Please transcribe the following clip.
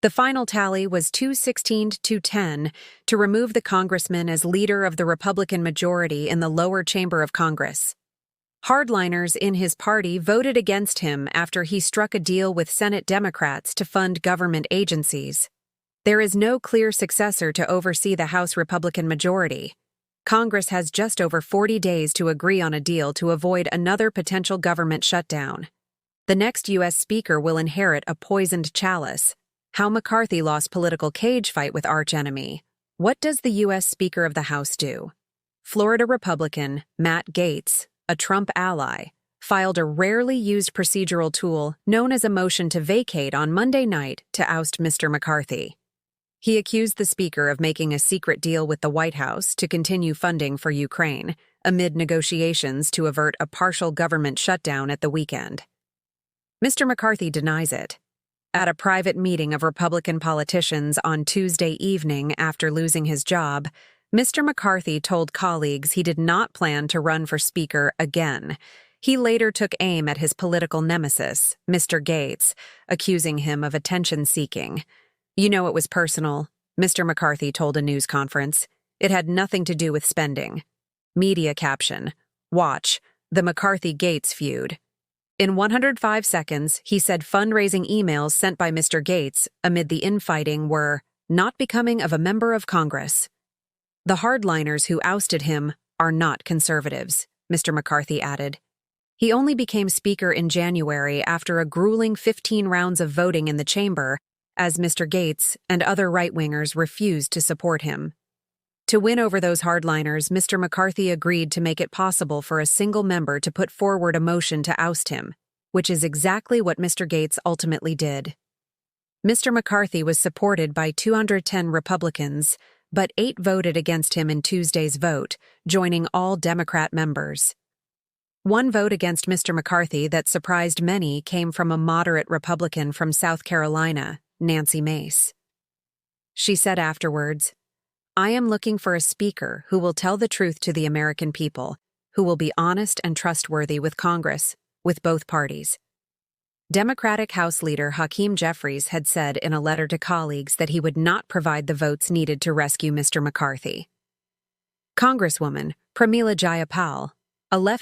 The final tally was 216 to 210 to remove the congressman as leader of the Republican majority in the lower chamber of Congress. Hardliners in his party voted against him after he struck a deal with Senate Democrats to fund government agencies. There is no clear successor to oversee the House Republican majority. Congress has just over 40 days to agree on a deal to avoid another potential government shutdown. The next U.S. Speaker will inherit a poisoned chalice. How McCarthy lost political cage fight with archenemy. What does the U.S. Speaker of the House do? Florida Republican Matt Gaetz, a Trump ally, filed a rarely used procedural tool known as a motion to vacate on Monday night to oust Mr. McCarthy. He accused the Speaker of making a secret deal with the White House to continue funding for Ukraine, amid negotiations to avert a partial government shutdown at the weekend. Mr. McCarthy denies it. At a private meeting of Republican politicians on Tuesday evening after losing his job, Mr. McCarthy told colleagues he did not plan to run for Speaker again. He later took aim at his political nemesis, Mr. Gaetz, accusing him of attention-seeking. "You know it was personal," Mr. McCarthy told a news conference. "It had nothing to do with spending." Media caption: "Watch, the McCarthy-Gaetz feud." In 105 seconds, he said fundraising emails sent by Mr. Gaetz amid the infighting were not becoming of a member of Congress. "The hardliners who ousted him are not conservatives," Mr. McCarthy added. He only became Speaker in January after a grueling 15 rounds of voting in the chamber, as Mr. Gaetz and other right-wingers refused to support him. To win over those hardliners, Mr. McCarthy agreed to make it possible for a single member to put forward a motion to oust him, which is exactly what Mr. Gaetz ultimately did. Mr. McCarthy was supported by 210 Republicans, but 8 voted against him in Tuesday's vote, joining all Democrat members. One vote against Mr. McCarthy that surprised many came from a moderate Republican from South Carolina, Nancy Mace. She said afterwards, "I am looking for a speaker who will tell the truth to the American people, who will be honest and trustworthy with Congress, with both parties." Democratic House Leader Hakeem Jeffries had said in a letter to colleagues that he would not provide the votes needed to rescue Mr. McCarthy. Congresswoman Pramila Jayapal, a left